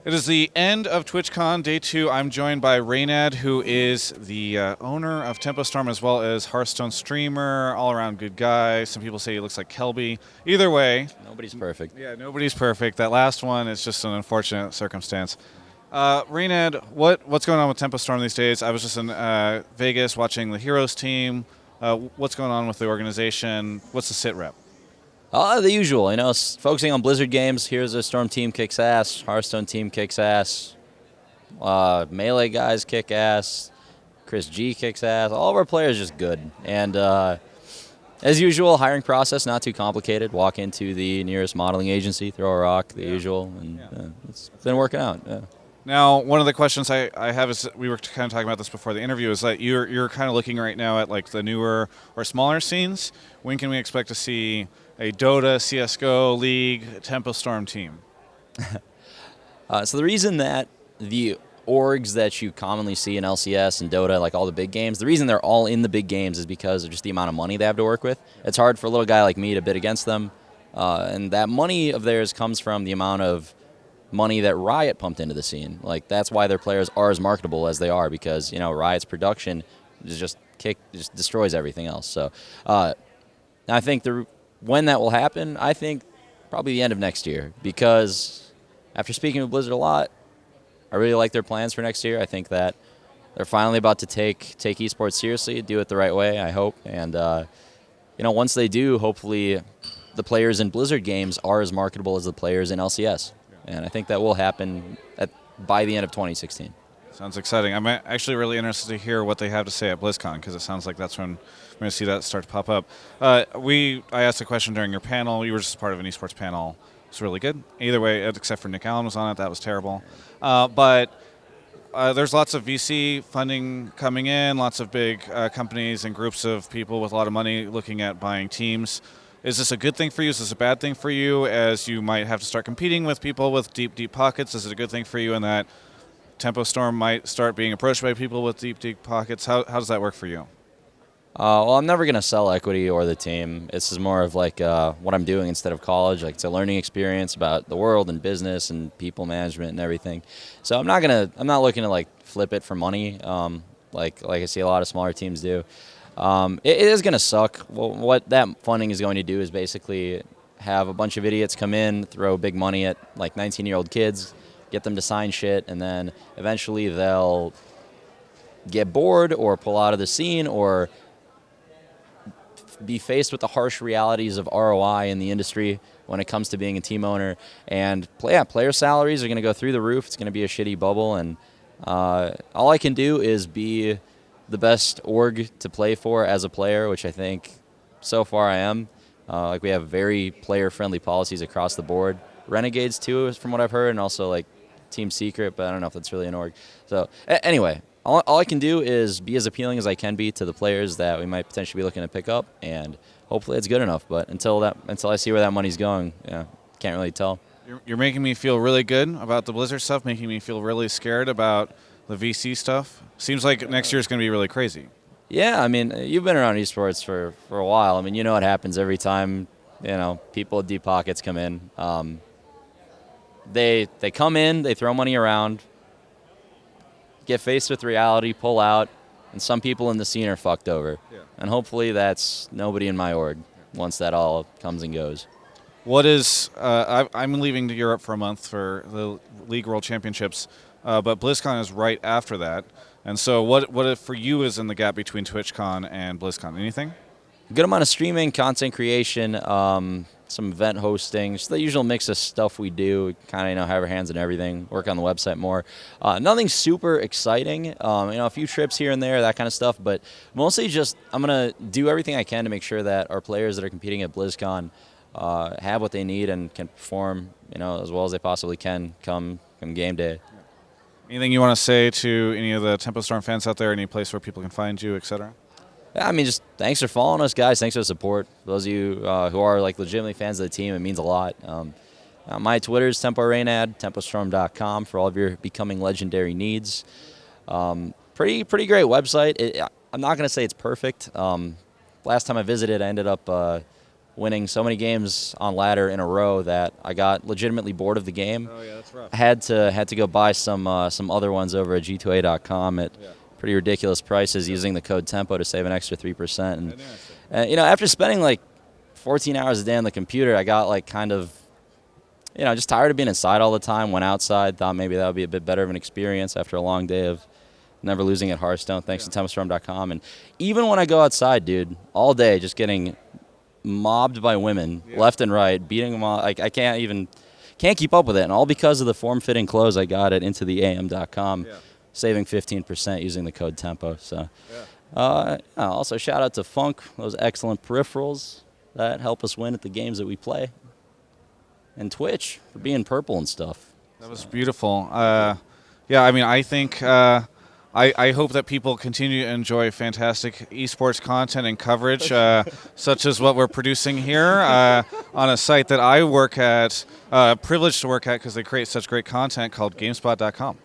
It is the end of TwitchCon Day 2. I'm joined by Reynad, who is the owner of Tempo Storm as well as Hearthstone streamer, all-around good guy. Some people say he looks like Kelby. Either way. Nobody's perfect. Yeah, nobody's perfect. That last one is just an unfortunate circumstance. Reynad, what's going on with Tempo Storm these days? I was just in Vegas watching the Heroes team. What's going on with the organization? What's the sit rep? The usual, focusing on Blizzard games. Here's a Storm team kicks ass. Hearthstone team kicks ass. Melee guys kick ass. Chris G kicks ass. All of our players just good. And as usual, hiring process not too complicated. Walk into the nearest modeling agency, throw a rock, the usual, and it's been working out. Yeah. Now, one of the questions I have is, we were kind of talking about this before the interview, is that you're kind of looking right now at like the newer or smaller scenes. When can we expect to see a Dota, CSGO, League, Tempo Storm team? So the reason that the orgs that you commonly see in LCS and Dota, like all the big games, the reason they're all in the big games is because of just the amount of money they have to work with. It's hard for a little guy like me to bid against them. And that money of theirs comes from the amount of money that Riot pumped into the scene. Like, that's why their players are as marketable as they are, because, Riot's production just destroys everything else. So I think when that will happen, I think probably the end of next year, because after speaking with Blizzard a lot, I really like their plans for next year. I think that they're finally about to take esports seriously, do it the right way, I hope. And, once they do, hopefully the players in Blizzard games are as marketable as the players in LCS. And I think that will happen by the end of 2016. Sounds exciting. I'm actually really interested to hear what they have to say at BlizzCon, because it sounds like that's when we're going to see that start to pop up. I asked a question during your panel. You were just part of an esports panel. It's really good. Either way, except for Nick Allen was on it. That was terrible. But there's lots of VC funding coming in, lots of big companies and groups of people with a lot of money looking at buying teams. Is this a good thing for you? Is this a bad thing for you, as you might have to start competing with people with deep, deep pockets? Is it a good thing for you in that Tempo Storm might start being approached by people with deep, deep pockets? How does that work for you? Well, I'm never going to sell equity or the team. This is more of like what I'm doing instead of college. Like, it's a learning experience about the world and business and people management and everything. So I'm not looking to like flip it for money, like I see a lot of smaller teams do. It is going to suck. Well, what that funding is going to do is basically have a bunch of idiots come in, throw big money at like 19-year-old kids, get them to sign shit, and then eventually they'll get bored or pull out of the scene or be faced with the harsh realities of ROI in the industry when it comes to being a team owner. And player salaries are going to go through the roof. It's going to be a shitty bubble, and all I can do is be the best org to play for as a player, which I think so far I am. We have very player-friendly policies across the board. Renegades too, from what I've heard, and also like Team Secret, but I don't know if that's really an org. So anyway, all I can do is be as appealing as I can be to the players that we might potentially be looking to pick up, and hopefully it's good enough. But until I see where that money's going, can't really tell. You're making me feel really good about the Blizzard stuff, making me feel really scared about the VC stuff. Seems like next year's going to be really crazy. Yeah, I mean, you've been around esports for a while. I mean, you know what happens every time, people with deep pockets come in. They come in, they throw money around, get faced with reality, pull out, and some people in the scene are fucked over. Yeah. And hopefully that's nobody in my org once that all comes and goes. What is, I'm leaving to Europe for a month for the League World Championships, but BlizzCon is right after that. And so what for you is in the gap between TwitchCon and BlizzCon? Anything? A good amount of streaming, content creation, some event hosting, just the usual mix of stuff we do. We kind of, have our hands in everything, work on the website more. Nothing super exciting, a few trips here and there, that kind of stuff, but mostly just I'm going to do everything I can to make sure that our players that are competing at BlizzCon have what they need and can perform, as well as they possibly can come game day. Anything you want to say to any of the Tempo Storm fans out there, any place where people can find you, etc.? Yeah, I mean, just thanks for following us, guys. Thanks for the support. Those of you who are like legitimately fans of the team, it means a lot. My Twitter is Tempo Reynad, tempostorm.com for all of your becoming legendary needs. Pretty great website. I'm not going to say it's perfect. Last time I visited, I ended up winning so many games on ladder in a row that I got legitimately bored of the game. Oh yeah, that's rough. I had to go buy some other ones over at G2A.com at pretty ridiculous prices using the code TEMPO to save an extra 3%. And you know, after spending like 14 hours a day on the computer, I got like kind of, you know, just tired of being inside all the time. Went outside, thought maybe that would be a bit better of an experience after a long day of never losing at Hearthstone, thanks to TempestStorm.com. And even when I go outside, dude, all day just getting mobbed by women left and right, beating them all. I can't keep up with it, and all because of the form-fitting clothes I got at intotheam.com, saving 15% using the code TEMPO. So, also shout out to Funk, those excellent peripherals that help us win at the games that we play, and Twitch for being purple and stuff. That was beautiful. Yeah, I mean, I think. I hope that people continue to enjoy fantastic esports content and coverage, such as what we're producing here on a site that I work at, privileged to work at because they create such great content called GameSpot.com.